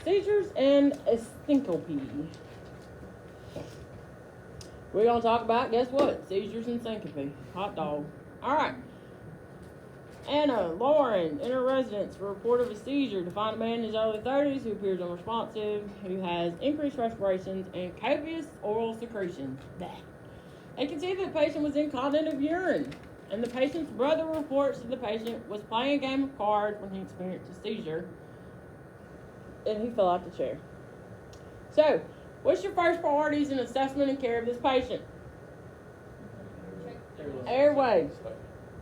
seizures and a syncope. We're going to talk about, guess what? Seizures and syncope. Hot dog. All right. Anna Lauren in her residence reported a seizure to find a man in his early 30s who appears unresponsive, who has increased respirations and copious oral secretions. They can see that the patient was incontinent of urine, and the patient's brother reports that the patient was playing a game of cards when he experienced a seizure, and he fell out the chair. So, what's your first priorities in assessment and care of this patient? Airways.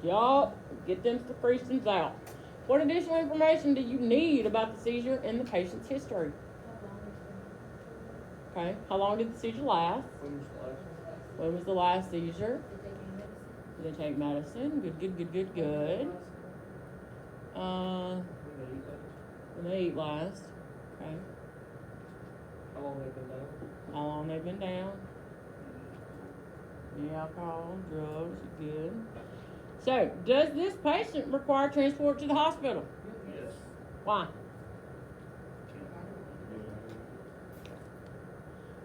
Yup. Get them secretions out. What additional information do you need about the seizure and the patient's history? Okay. How long did the seizure last? When was the last seizure? Did they take medicine? Good. When they eat last. Okay. How long they've been down? Any alcohol, drugs, good. So, does this patient require transport to the hospital? Yes. Why?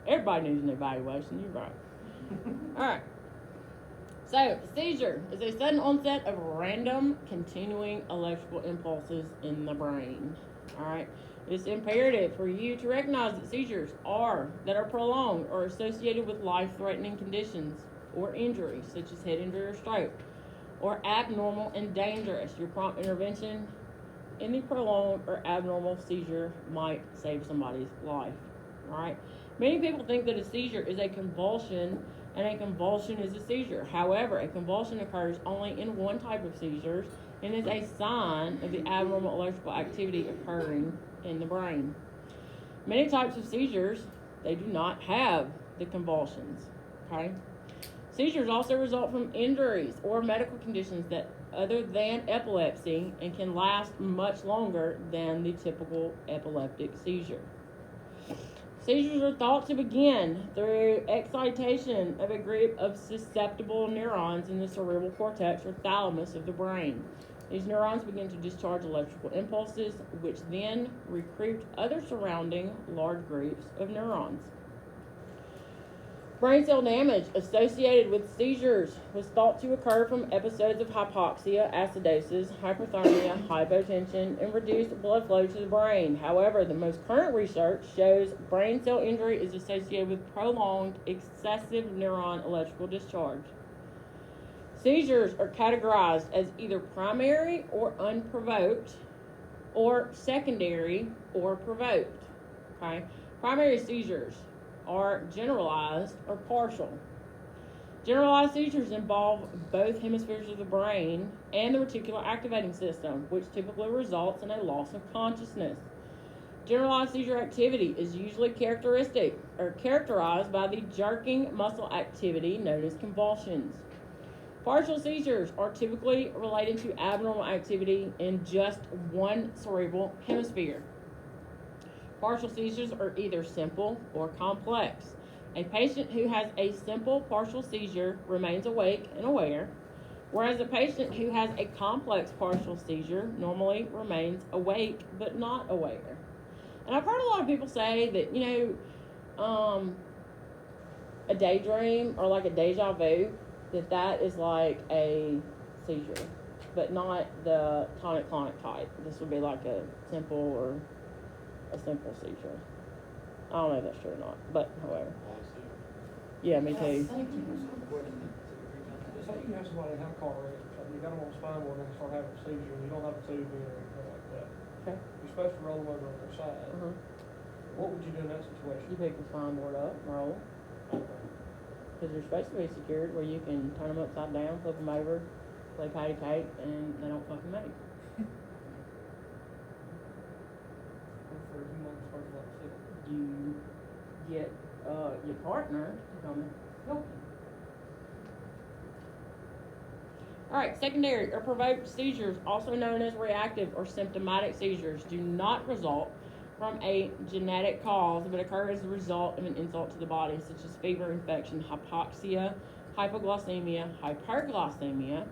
Everybody needs an evaluation, you're right. Alright. So, seizure is a sudden onset of random continuing electrical impulses in the brain. Alright. It's imperative for you to recognize that seizures that are prolonged or associated with life-threatening conditions or injuries, such as head injury or stroke, or abnormal and dangerous. Your prompt intervention in the prolonged or abnormal seizure might save somebody's life. Alright? Many people think that a seizure is a convulsion, and a convulsion is a seizure. However, a convulsion occurs only in one type of seizures and is a sign of the abnormal electrical activity occurring in the brain. Many types of seizures, they do not have the convulsions. Okay? Seizures also result from injuries or medical conditions that other than epilepsy and can last much longer than the typical epileptic seizure. Seizures are thought to begin through excitation of a group of susceptible neurons in the cerebral cortex or thalamus of the brain. These neurons begin to discharge electrical impulses, which then recruit other surrounding large groups of neurons. Brain cell damage associated with seizures was thought to occur from episodes of hypoxia, acidosis, hyperthermia, hypotension, and reduced blood flow to the brain. However, the most current research shows brain cell injury is associated with prolonged excessive neuron electrical discharge. Seizures are categorized as either primary or unprovoked, or secondary or provoked. Okay? Primary seizures are generalized or partial. Generalized seizures involve both hemispheres of the brain and the reticular activating system, which typically results in a loss of consciousness. Generalized seizure activity is usually characterized by the jerking muscle activity known as convulsions. Partial seizures are typically related to abnormal activity in just one cerebral hemisphere. Partial seizures are either simple or complex. A patient who has a simple partial seizure remains awake and aware, whereas a patient who has a complex partial seizure normally remains awake but not aware. And I've heard a lot of people say that, a daydream or like a deja vu, that is like a seizure, but not the tonic-clonic type. This would be like a simple seizure. I don't know if that's true or not, but however. Yeah, me too. It's like you have somebody have a car wreck or something, you got them on the spine board and they start having a seizure, and you don't have a tube in or anything like that. Okay. You're supposed to roll them over on their side. Uh-huh. What would you do in that situation? You pick the spine board up, roll. Because they're supposed to be secured where you can turn them upside down, flip them over, play patty cake, and they don't fucking move. You get your partner to come and help you. Alright, secondary or provoked seizures, also known as reactive or symptomatic seizures, do not result from a genetic cause but occur as a result of an insult to the body, such as fever, infection, hypoxia, hypoglycemia, hyperglycemia,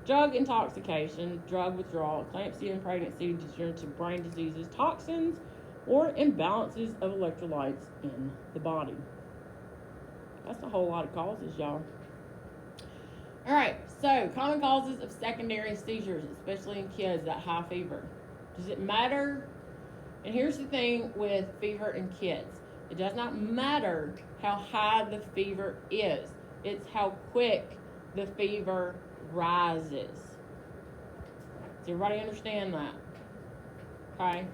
drug intoxication, drug withdrawal, eclampsia in pregnancy, degenerative brain diseases, toxins, or imbalances of electrolytes in the body. That's a whole lot of causes, y'all. All right, so common causes of secondary seizures, especially in kids, that high fever. Does it matter? And here's the thing with fever in kids. It does not matter how high the fever is. It's how quick the fever rises. Does everybody understand that? Okay?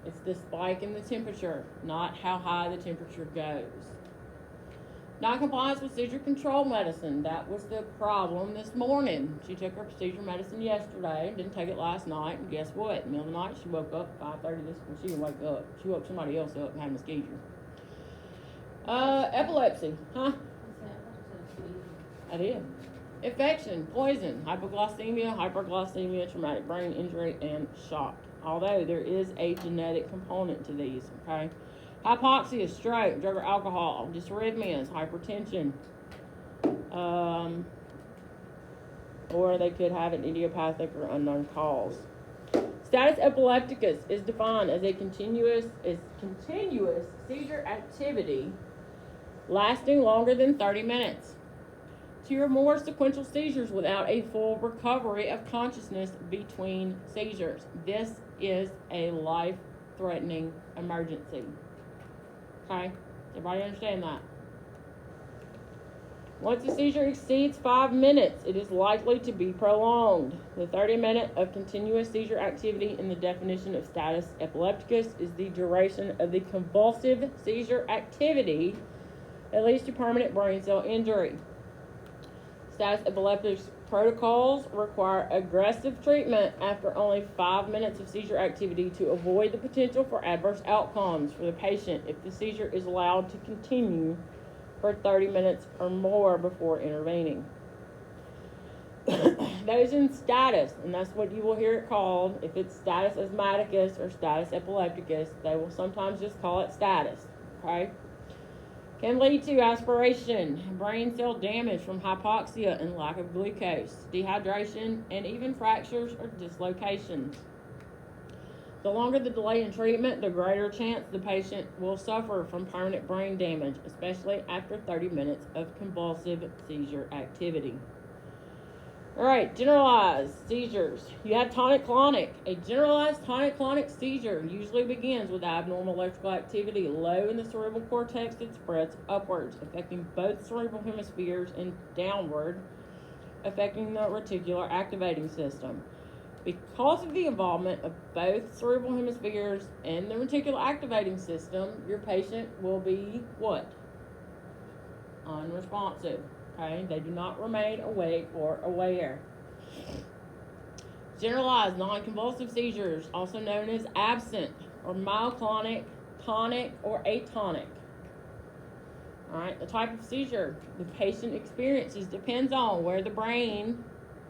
It's the spike in the temperature, not how high the temperature goes. Non-compliance with seizure control medicine. That was the problem this morning. She took her seizure medicine yesterday, didn't take it last night, and guess what? In the middle of the night, she woke up at 5:30 this morning. She didn't wake up. She woke somebody else up and had a seizure. Epilepsy, huh? I did. Infection, poison, hypoglycemia, hyperglycemia, traumatic brain injury, and shock. Although there is a genetic component to these, okay? Hypoxia, stroke, drug or alcohol, dysarrhythmias, hypertension, or they could have an idiopathic or unknown cause. Status epilepticus is defined as a continuous seizure activity lasting longer than 30 minutes. 2 or more sequential seizures without a full recovery of consciousness between seizures. This is a life-threatening emergency. Okay? Everybody understand that? Once a seizure exceeds 5 minutes, it is likely to be prolonged. The 30-minute of continuous seizure activity in the definition of status epilepticus is the duration of the convulsive seizure activity that leads to permanent brain cell injury. Status epilepticus protocols require aggressive treatment after only 5 minutes of seizure activity to avoid the potential for adverse outcomes for the patient if the seizure is allowed to continue for 30 minutes or more before intervening. Those in status, and that's what you will hear it called, if it's status asthmaticus or status epilepticus, they will sometimes just call it status, okay? Can lead to aspiration, brain cell damage from hypoxia and lack of glucose, dehydration, and even fractures or dislocations. The longer the delay in treatment, the greater chance the patient will suffer from permanent brain damage, especially after 30 minutes of convulsive seizure activity. All right, generalized seizures. You have tonic-clonic. A generalized tonic-clonic seizure usually begins with abnormal electrical activity low in the cerebral cortex that spreads upwards, affecting both cerebral hemispheres and downward, affecting the reticular activating system. Because of the involvement of both cerebral hemispheres and the reticular activating system, your patient will be what? Unresponsive. Okay, they do not remain awake or aware. Generalized non-convulsive seizures, also known as absent or myoclonic, tonic, or atonic. All right, the type of seizure the patient experiences depends on where the brain,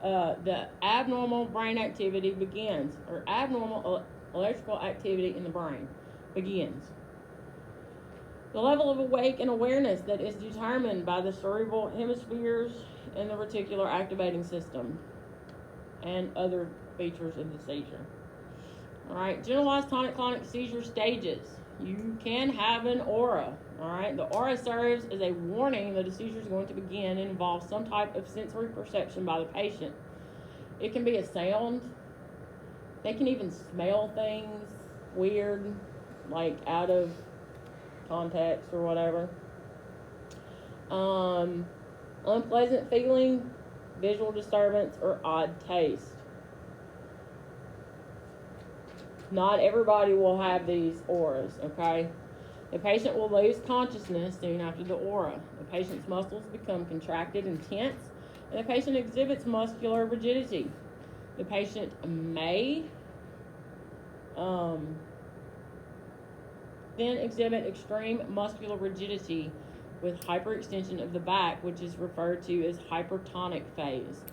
the abnormal brain activity begins, or abnormal electrical activity in the brain begins. The level of awake and awareness that is determined by the cerebral hemispheres and the reticular activating system and other features of the seizure. All right, generalized tonic-clonic seizure stages. You can have an aura. All right, the aura serves as a warning that a seizure is going to begin and involves some type of sensory perception by the patient. It can be a sound. They can even smell things weird, like out of context or whatever. Unpleasant feeling, visual disturbance, or odd taste. Not everybody will have these auras, okay? The patient will lose consciousness soon after the aura. The patient's muscles become contracted and tense, and the patient exhibits muscular rigidity. The patient may then exhibit extreme muscular rigidity with hyperextension of the back, which is referred to as hypertonic phase.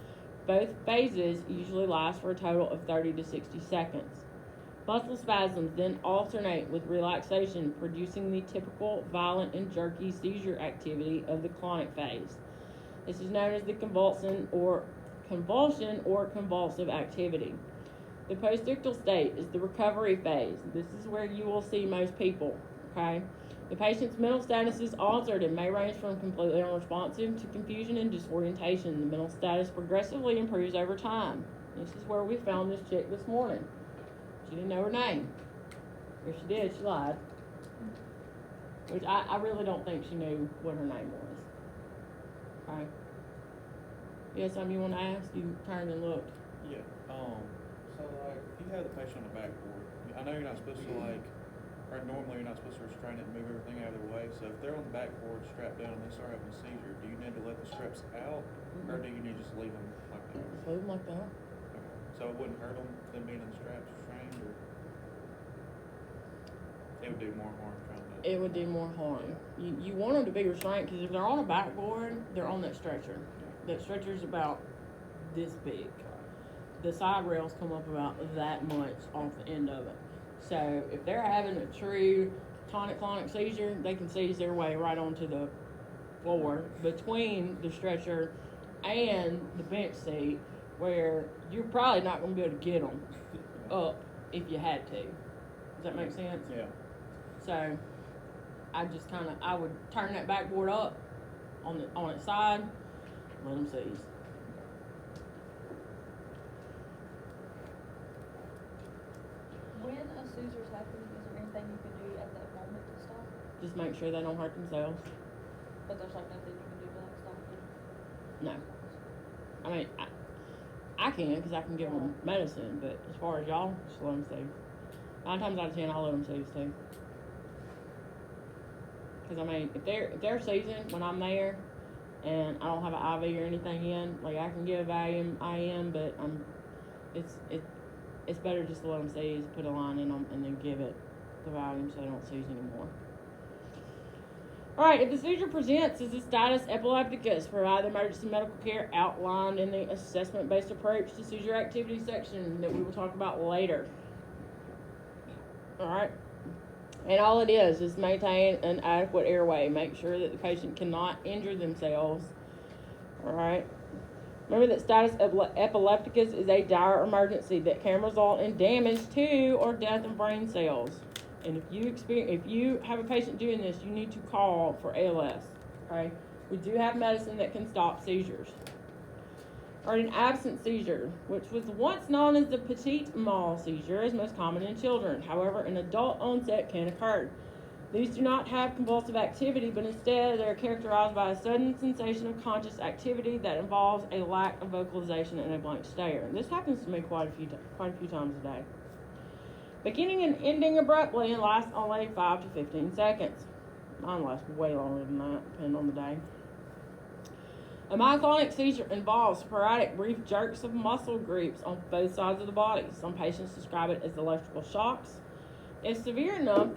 Both phases usually last for a total of 30 to 60 seconds. Muscle spasms then alternate with relaxation, producing the typical violent and jerky seizure activity of the clonic phase. This is known as the convulsion or convulsive activity. The postictal state is the recovery phase. This is where you will see most people, okay? The patient's mental status is altered and may range from completely unresponsive to confusion and disorientation. The mental status progressively improves over time. This is where we found this chick this morning. She didn't know her name. If she did, she lied. Which I really don't think she knew what her name was. Okay? You had something you want to ask? You turned and looked. Yeah, so like, if you have the patient on the backboard, I know you're not supposed to like, or normally you're not supposed to restrain it and move everything out of their way, so if they're on the backboard strapped down and they start having a seizure, do you need to let the straps out, or do you need to just leave them like that? Just leave them like that. Okay. So it wouldn't hurt them being in the straps restrained, or? It would do more harm trying to. It would do more harm. You want them to be restrained, because if they're on a backboard, they're on that stretcher. That stretcher's about this big. The side rails come up about that much off the end of it. So if they're having a true tonic-clonic seizure, they can seize their way right onto the floor between the stretcher and the bench seat, where you're probably not going to be able to get them up if you had to. Does that make sense? Yeah. So I would turn that backboard up on its side, let them seize. When a seizure's happening, is there anything you can do at that moment to stop it? Just make sure they don't hurt themselves. But there's like nothing you can do to like stop it? No. I mean, I can, because I can give them medicine, but as far as y'all, just let them seize. 9 times out of 10, I'll let them seize too. Because I mean, if they're seizing when I'm there, and I don't have an IV or anything in, like I can give Valium IM, but it's better just to let them seize, put a line in them, and then give it the Valium so they don't seize anymore. Alright, if the seizure presents as a status epilepticus, provide the emergency medical care outlined in the assessment-based approach to seizure activity section that we will talk about later. Alright? And all it is maintain an adequate airway. Make sure that the patient cannot injure themselves. Alright? Remember that status epilepticus is a dire emergency that can result in damage to or death of brain cells. And if you have a patient doing this, you need to call for ALS. Okay? We do have medicine that can stop seizures. Or an absent seizure, which was once known as the petit mal seizure, is most common in children. However, an adult onset can occur. These do not have convulsive activity, but instead they are characterized by a sudden sensation of conscious activity that involves a lack of vocalization and a blank stare. This happens to me quite a few times a day. Beginning and ending abruptly and lasts only 5 to 15 seconds. Mine lasts way longer than that, depending on the day. A myoclonic seizure involves sporadic brief jerks of muscle groups on both sides of the body. Some patients describe it as electrical shocks. If severe enough,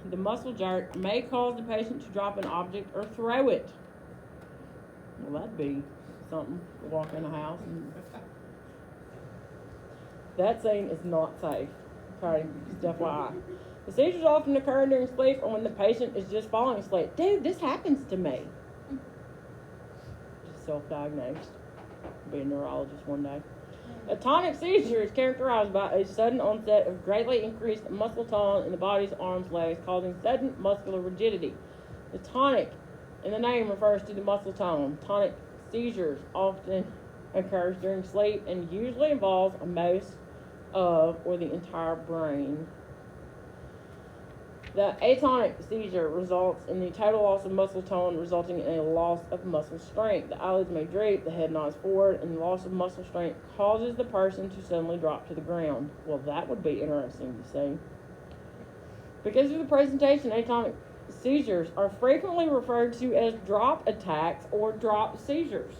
the muscle jerk may cause the patient to drop an object or throw it. Well, that'd be something to walk in the house. That scene is not safe. Okay, just FYI. The seizures often occur during sleep or when the patient is just falling asleep. Dude, this happens to me. Just self-diagnosed. Be a neurologist one day. A tonic seizure is characterized by a sudden onset of greatly increased muscle tone in the body's arms, legs, causing sudden muscular rigidity. The tonic in the name refers to the muscle tone. Tonic seizures often occurs during sleep and usually involves most of or the entire brain. The atonic seizure results in the total loss of muscle tone, resulting in a loss of muscle strength. The eyelids may droop, the head nods forward, and the loss of muscle strength causes the person to suddenly drop to the ground. Well, that would be interesting to see. Because of the presentation, atonic seizures are frequently referred to as drop attacks or drop seizures.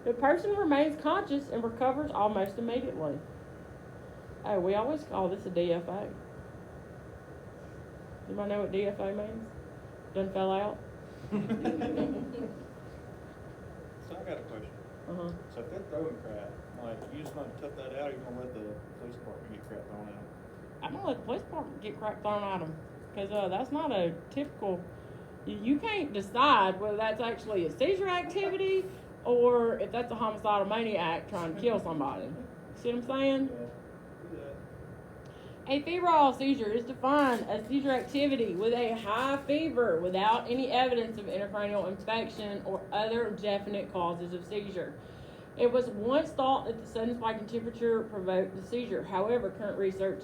The person remains conscious and recovers almost immediately. Oh, we always call this a DFA. Anybody know what DFA means? Done fell out? So I got a question. Uh-huh. So if they're throwing crap, like, you just gonna tough that out, or you gonna let the police department get crap thrown at them? I'm gonna let the police department get crap thrown at them. Because that's not a typical... You can't decide whether that's actually a seizure activity or if that's a homicidal maniac trying to kill somebody. See what I'm saying? Yeah. A febrile seizure is defined as seizure activity with a high fever without any evidence of intracranial infection or other definite causes of seizure. It was once thought that the sudden spike in temperature provoked the seizure. However, current research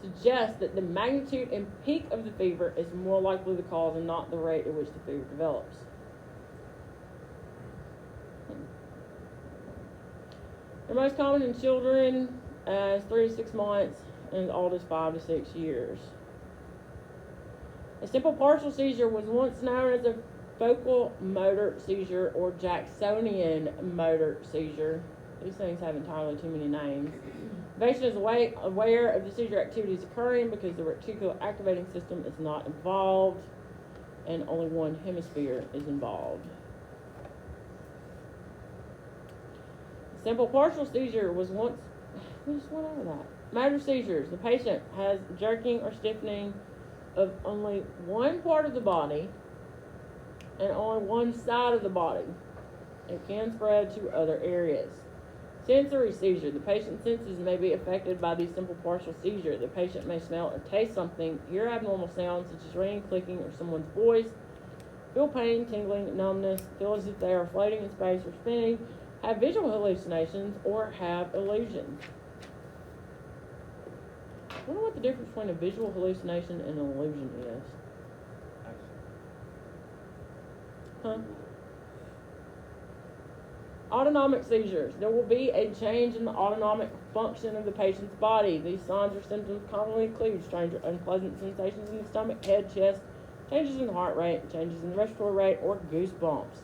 suggests that the magnitude and peak of the fever is more likely the cause and not the rate at which the fever develops. They're most common in children as 3 to 6 months and as old as 5 to 6 years. A simple partial seizure was once known as a focal motor seizure or Jacksonian motor seizure. These things have entirely too many names. The patient is aware of the seizure activities occurring because the reticular activating system is not involved and only one hemisphere is involved. Simple partial seizure was once, we just went over that. Motor seizures, the patient has jerking or stiffening of only one part of the body and only one side of the body. It can spread to other areas. Sensory seizure, the patient's senses may be affected by the simple partial seizure. The patient may smell or taste something, hear abnormal sounds such as ringing, clicking, or someone's voice, feel pain, tingling, numbness, feel as if they are floating in space or spinning, have visual hallucinations, or have illusions. I wonder what the difference between a visual hallucination and an illusion is. Huh? Autonomic seizures. There will be a change in the autonomic function of the patient's body. These signs or symptoms commonly include strange or unpleasant sensations in the stomach, head, chest, changes in the heart rate, changes in the respiratory rate, or goosebumps.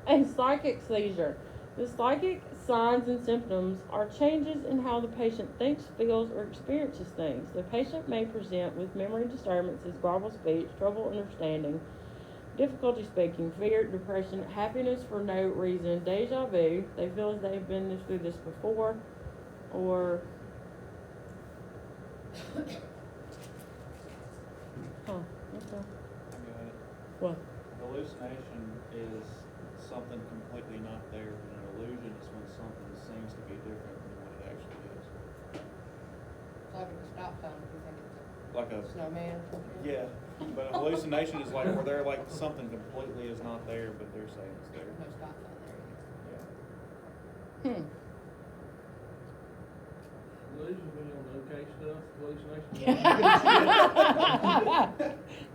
A psychic seizure. The psychic signs and symptoms are changes in how the patient thinks, feels, or experiences things. The patient may present with memory disturbances, garbled speech, trouble understanding, difficulty speaking, fear, depression, happiness for no reason, deja vu. They feel as they've been through this before, or okay. I got it. What? Hallucination is something completely not there, and an illusion is when something seems to be different than what it actually is. It's like a stop sign if you think it's Like a, a snowman or something. yeah, but a hallucination is like where they're like something completely is not there, but they're saying it's there. There's no stop sign there. Yeah. Illusion when you're on the okay stuff, hallucination.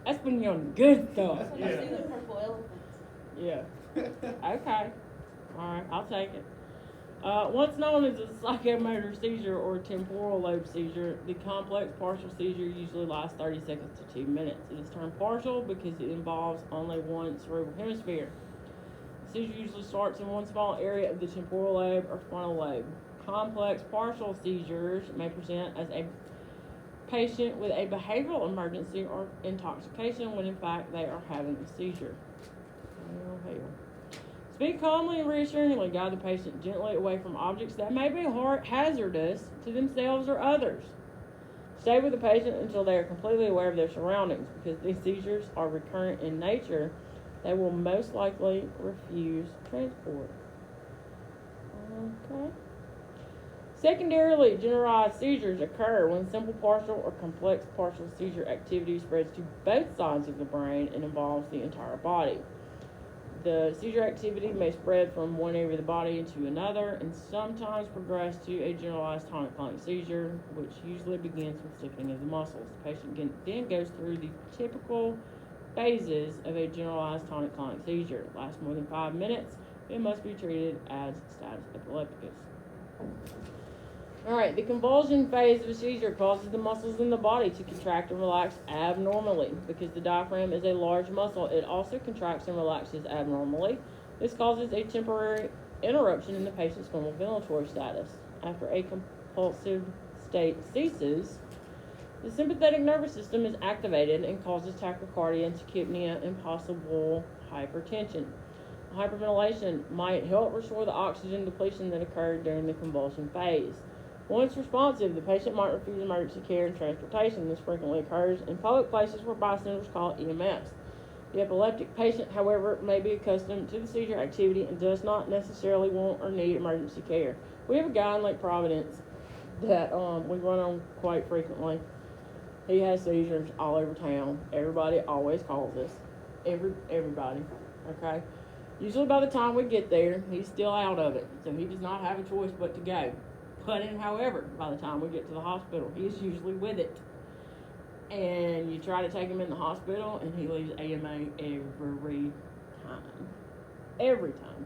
That's when you're on good stuff. That's when I see the purple elephants. Yeah. Okay. All right, I'll take it. Once known as a psychomotor seizure or temporal lobe seizure, the complex partial seizure usually lasts 30 seconds to 2 minutes. It is termed partial because it involves only one cerebral hemisphere. The seizure usually starts in one small area of the temporal lobe or frontal lobe. Complex partial seizures may present as a patient with a behavioral emergency or intoxication when in fact they are having a seizure. Oh, hell. Speak calmly and reassuringly. Guide the patient gently away from objects that may be hazardous to themselves or others. Stay with the patient until they are completely aware of their surroundings. Because these seizures are recurrent in nature, they will most likely refuse transport. Okay. Secondarily, generalized seizures occur when simple partial or complex partial seizure activity spreads to both sides of the brain and involves the entire body. The seizure activity may spread from one area of the body into another and sometimes progress to a generalized tonic-clonic seizure, which usually begins with stiffening of the muscles. The patient then goes through the typical phases of a generalized tonic-clonic seizure. It lasts more than 5 minutes. It must be treated as status epilepticus. Alright, the convulsion phase of a seizure causes the muscles in the body to contract and relax abnormally. Because the diaphragm is a large muscle, it also contracts and relaxes abnormally. This causes a temporary interruption in the patient's normal ventilatory status. After a compulsive state ceases, the sympathetic nervous system is activated and causes tachycardia, tachypnea, and possible hypertension. Hyperventilation might help restore the oxygen depletion that occurred during the convulsion phase. Once responsive, the patient might refuse emergency care and transportation. This frequently occurs in public places where bystanders call EMS. The epileptic patient, however, may be accustomed to the seizure activity and does not necessarily want or need emergency care. We have a guy in Lake Providence that we run on quite frequently. He has seizures all over town. Everybody always calls us. Everybody. Okay? Usually by the time we get there, he's still out of it. So he does not have a choice but to go. But however, by the time we get to the hospital, he's usually with it. And you try to take him in the hospital and he leaves AMA every time. Every time.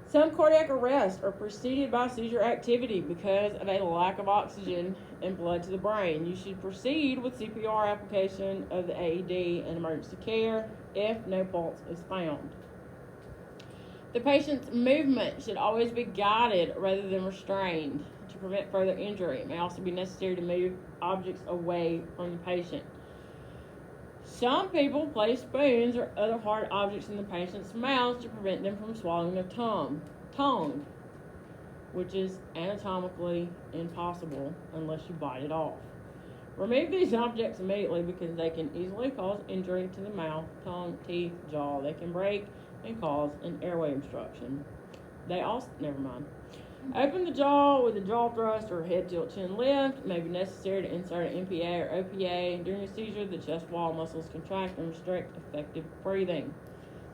Some cardiac arrests are preceded by seizure activity because of a lack of oxygen and blood to the brain. You should proceed with CPR application of the AED and emergency care if no pulse is found. The patient's movement should always be guided rather than restrained to prevent further injury. It may also be necessary to move objects away from the patient. Some people place spoons or other hard objects in the patient's mouth to prevent them from swallowing their tongue, which is anatomically impossible unless you bite it off. Remove these objects immediately because they can easily cause injury to the mouth, tongue, teeth, jaw. They can break and cause an airway obstruction. Open the jaw with a jaw thrust or head tilt chin lift. It may be necessary to insert an NPA or OPA. During a seizure, the chest wall muscles contract and restrict effective breathing.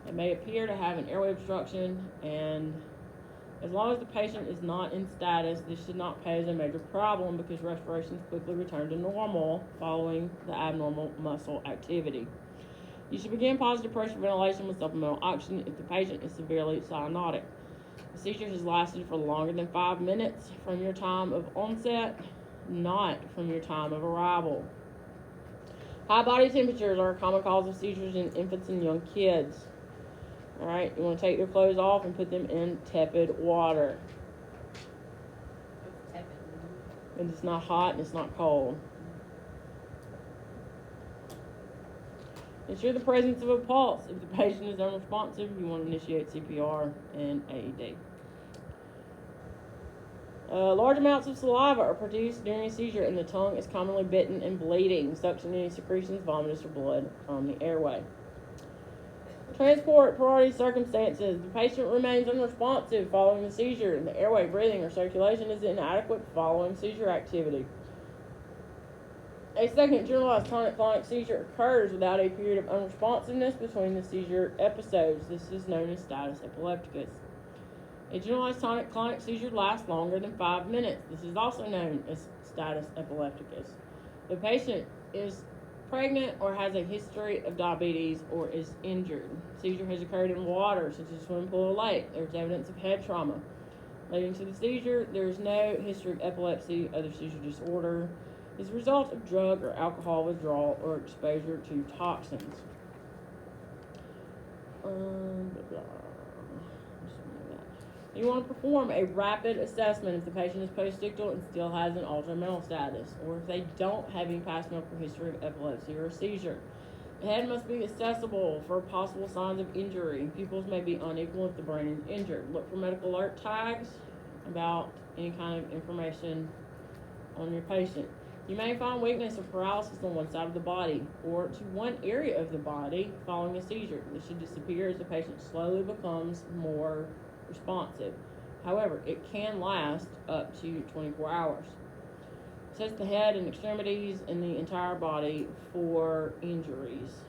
It may appear to have an airway obstruction, and as long as the patient is not in status, this should not pose a major problem because respirations quickly return to normal following the abnormal muscle activity. You should begin positive pressure ventilation with supplemental oxygen if the patient is severely cyanotic. The seizure has lasted for longer than 5 minutes from your time of onset, not from your time of arrival. High body temperatures are a common cause of seizures in infants and young kids. All right, you want to take their clothes off and put them in tepid water. It's tepid. And it's not hot and it's not cold. Ensure the presence of a pulse. If the patient is unresponsive, you want to initiate CPR and AED. Large amounts of saliva are produced during a seizure, and the tongue is commonly bitten and bleeding. Suction any secretions, vomitus, or blood from the airway. Transport priority circumstances. The patient remains unresponsive following the seizure, and the airway, breathing, or circulation is inadequate following seizure activity. A second generalized tonic-clonic seizure occurs without a period of unresponsiveness between the seizure episodes. This is known as status epilepticus. A generalized tonic-clonic seizure lasts longer than 5 minutes. This is also known as status epilepticus. The patient is pregnant or has a history of diabetes or is injured. Seizure has occurred in water, such as a swimming pool or lake. There's evidence of head trauma. Leading to the seizure, there is no history of epilepsy, other seizure disorder. Is a result of drug or alcohol withdrawal or exposure to toxins. You want to perform a rapid assessment if the patient is postictal and still has an altered mental status, or if they don't have any past medical history of epilepsy or a seizure. The head must be accessible for possible signs of injury. Pupils may be unequal if the brain is injured. Look for medical alert tags about any kind of information on your patient. You may find weakness or paralysis on one side of the body or to one area of the body following a seizure. This should disappear as the patient slowly becomes more responsive. However, it can last up to 24 hours. Assess the head and extremities and the entire body for injuries.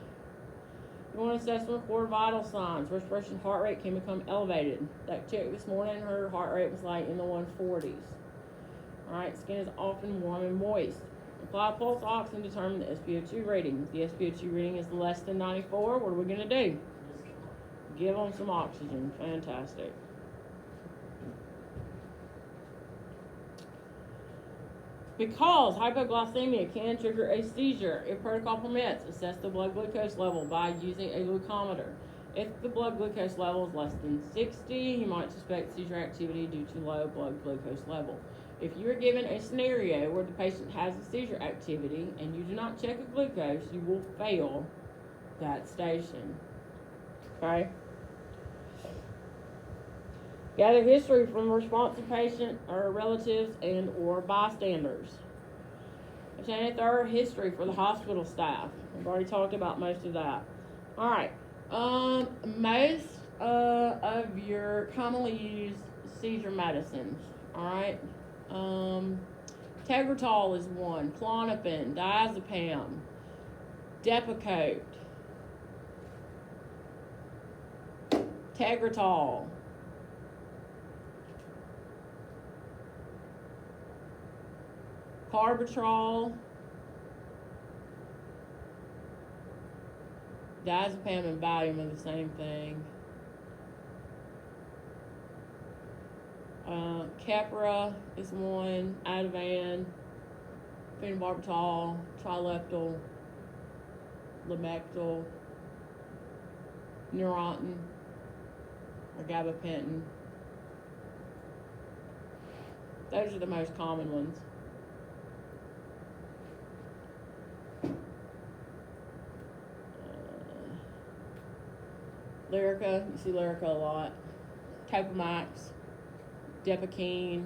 You want to assess and record vital signs. Respiration, heart rate can become elevated. That chick this morning, her heart rate was like in the 140s. Alright, skin is often warm and moist. Apply pulse ox and determine the SpO2 rating. If the SpO2 reading is less than 94, what are we going to do? Give them some oxygen. Fantastic. Because hypoglycemia can trigger a seizure, if protocol permits, assess the blood glucose level by using a glucometer. If the blood glucose level is less than 60, you might suspect seizure activity due to low blood glucose level. If you are given a scenario where the patient has a seizure activity and you do not check a glucose, you will fail that station. Okay? Gather history from a responsive patient or relatives and or bystanders. Obtain a thorough history for the hospital staff. We've already talked about most of that. All right. Most of your commonly used seizure medicines, alright? Tegretol is one, Klonopin, diazepam, Depakote, Tegretol, Carbatrol, diazepam and Valium are the same thing. Keppra is one, Ativan, phenobarbital, Trileptal, Lamictal, Neurontin, or gabapentin. Those are the most common ones. Lyrica, you see Lyrica a lot. Topamax, Depakine.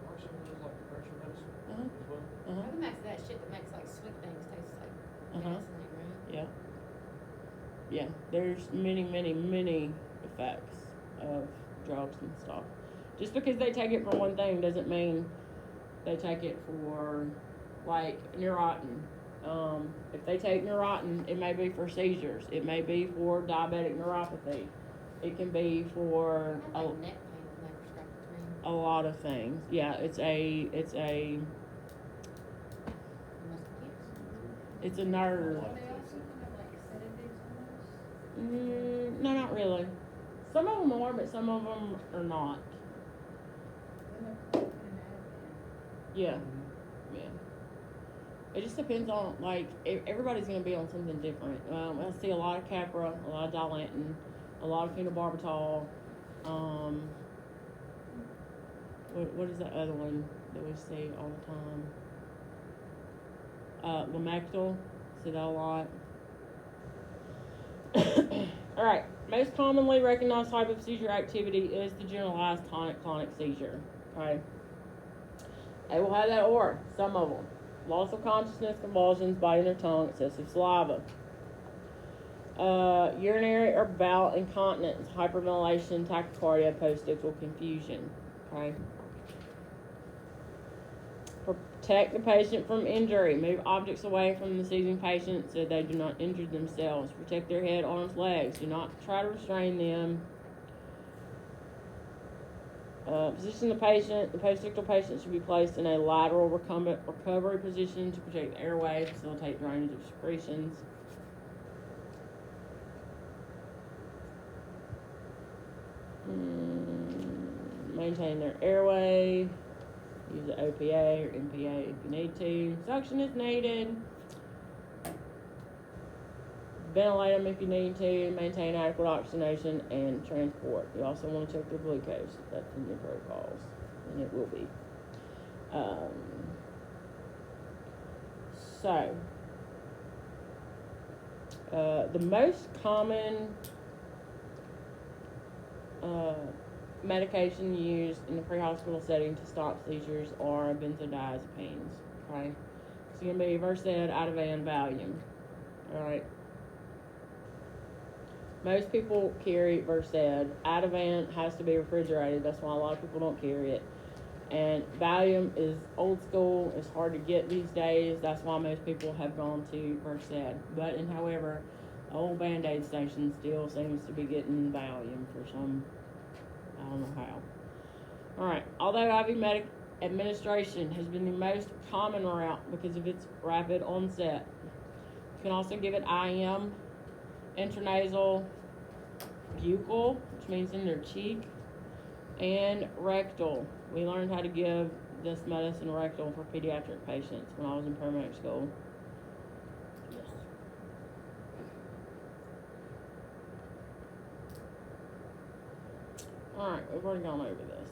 Are some of those like pressure medicine Uh-huh. as well? Uh-huh. I think that's that shit that makes like sweet things taste like Uh-huh. medicine, right? Yeah. Yeah. There's many effects of drugs and stuff. Just because they take it for one thing doesn't mean they take it for, like, Neurontin. If they take Neurontin, it may be for seizures. It may be for diabetic neuropathy. It can be for I have like neck pain when they prescribe it to me. a lot of things. Yeah, it's a It must be cancer. it's a nerve. They also have like sedatives almost. No, not really. Some of them are, but some of them are not. Yeah, yeah. It just depends on, like, everybody's gonna be on something different. I see a lot of Keppra, a lot of Dilantin, a lot of phenobarbital. What is the other one that we see all the time? Lamictal, see that a lot. All right. Most commonly recognized type of seizure activity is the generalized tonic-clonic seizure. Okay. They will have that aura. Some of them. Loss of consciousness, convulsions, biting their tongue, excessive saliva. Urinary or bowel incontinence, hyperventilation, tachycardia, post-ictal confusion. Okay. Protect the patient from injury. Move objects away from the seizing patient so they do not injure themselves. Protect their head, arms, legs. Do not try to restrain them. Position the patient. The post-ictal patient should be placed in a lateral recumbent recovery position to protect the airway, facilitate drainage of secretions. Maintain their airway. Use the OPA or NPA if you need to. Suction is needed. Ventilate them if you need to. Maintain adequate oxygenation and transport. You also want to check their glucose if that's in your protocols, and it will be. The most common medication used in the pre-hospital setting to stop seizures are benzodiazepines. Okay, it's going to be Versed, Ativan, Valium. All right. Most people carry Versed. Ativan has to be refrigerated. That's why a lot of people don't carry it. And Valium is old school. It's hard to get these days. That's why most people have gone to Versed. But, however, the old Band-Aid station still seems to be getting Valium for some, I don't know how. All right. Although IV medic administration has been the most common route because of its rapid onset, you can also give it IM, intranasal, buccal, which means in their cheek, and rectal. We learned how to give this medicine rectal for pediatric patients when I was in paramedic school. Yes. Alright, we've already gone over this.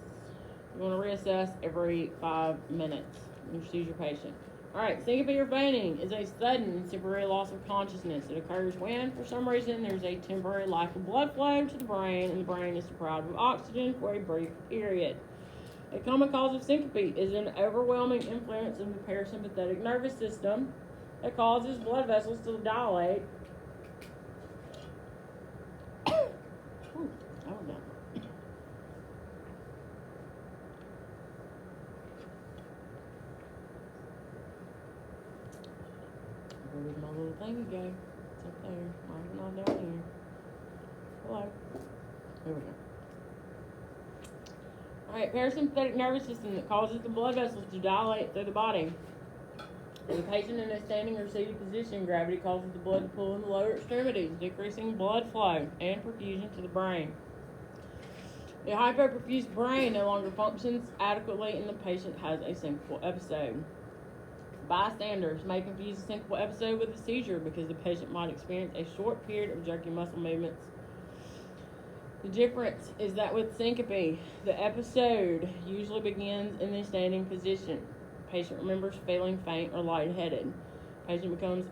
You want to reassess every 5 minutes when you choose your patient. Alright, syncope or fainting is a sudden and temporary loss of consciousness. It occurs when, for some reason, there's a temporary lack of blood flow to the brain and the brain is deprived of oxygen for a brief period. A common cause of syncope is an overwhelming influence of the parasympathetic nervous system that causes blood vessels to dilate. Ooh, that was done. There you go. It's up there. Not down here. Hello. Here we go. Alright, parasympathetic nervous system that causes the blood vessels to dilate through the body. With the patient in a standing or seated position, gravity causes the blood to pool in the lower extremities, decreasing blood flow and perfusion to the brain. A hypoperfused brain no longer functions adequately and the patient has a syncopal episode. Bystanders may confuse a syncopal episode with a seizure because the patient might experience a short period of jerky muscle movements. The difference is that with syncope, the episode usually begins in the standing position. The patient remembers feeling faint or lightheaded. The patient becomes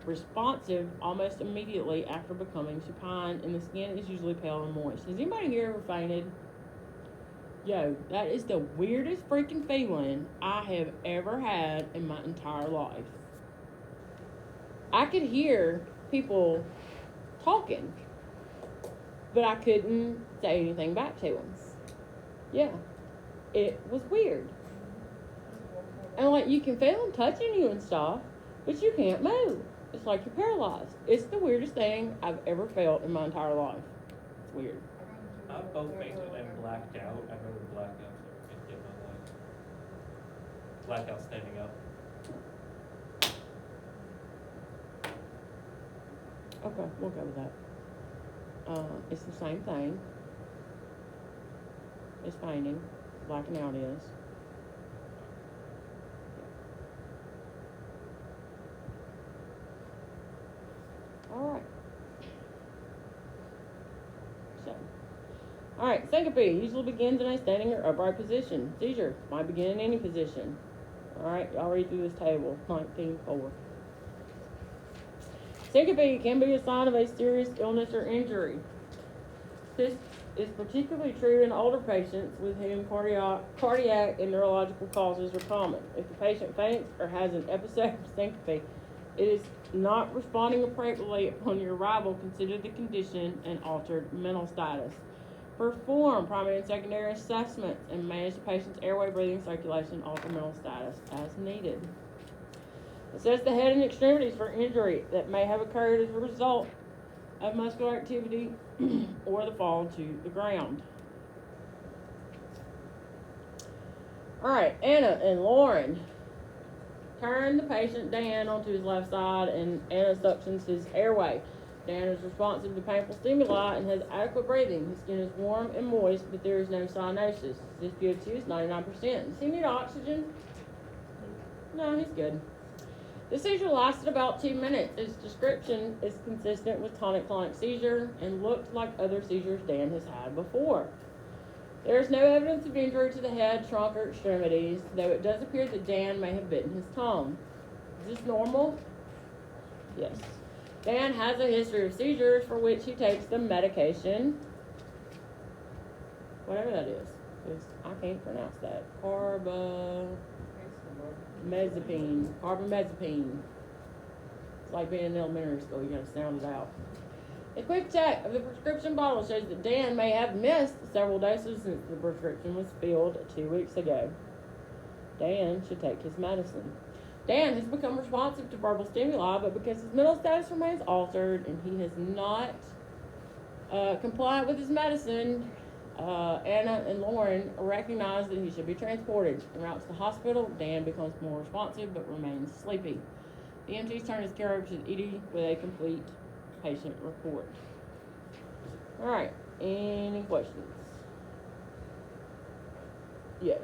responsive almost immediately after becoming supine, and the skin is usually pale and moist. Has anybody here ever fainted? Yo, that is the weirdest freaking feeling I have ever had in my entire life. I could hear people talking, but I couldn't say anything back to them. Yeah, it was weird. And like, you can feel them touching you and stuff, but you can't move. It's like you're paralyzed. It's the weirdest thing I've ever felt in my entire life. It's weird. I've both fainted and blacked out. I've never blacked out in my life. Blacked out standing up. Okay, we'll go with that. It's the same thing. It's fainting. Blacking out is. Alright. Alright, syncope usually begins in a standing or upright position. Seizure might begin in any position. Alright, y'all read through this table. 19.4. Syncope can be a sign of a serious illness or injury. This is particularly true in older patients with whom cardiac and neurological causes are common. If the patient faints or has an episode of syncope, it is not responding appropriately upon your arrival. Consider the condition and altered mental status. Perform primary and secondary assessments and manage the patient's airway, breathing, circulation, alter mental status as needed. Assess the head and extremities for injury that may have occurred as a result of muscular activity or the fall to the ground. Alright, Anna and Lauren. Turn the patient Dan onto his left side and Anna suctions his airway. Dan is responsive to painful stimuli and has adequate breathing. His skin is warm and moist, but there is no cyanosis. His PO2 is 99%. Does he need oxygen? No, he's good. The seizure lasted about 2 minutes. His description is consistent with tonic-clonic seizure and looked like other seizures Dan has had before. There is no evidence of injury to the head, trunk, or extremities, though it does appear that Dan may have bitten his tongue. Is this normal? Yes. Dan has a history of seizures for which he takes the medication, whatever that is, because I can't pronounce that. Carbamazepine. It's like being in elementary school, you gotta sound it out. A quick check of the prescription bottle shows that Dan may have missed several doses since the prescription was filled 2 weeks ago. Dan should take his medicine. Dan has become responsive to verbal stimuli, but because his mental status remains altered and he has not complied with his medicine, Anna and Lauren recognize that he should be transported. En route to the hospital, Dan becomes more responsive but remains sleepy. The EMTs turn his care over to the ED with a complete patient report. Alright, any questions? Yeah.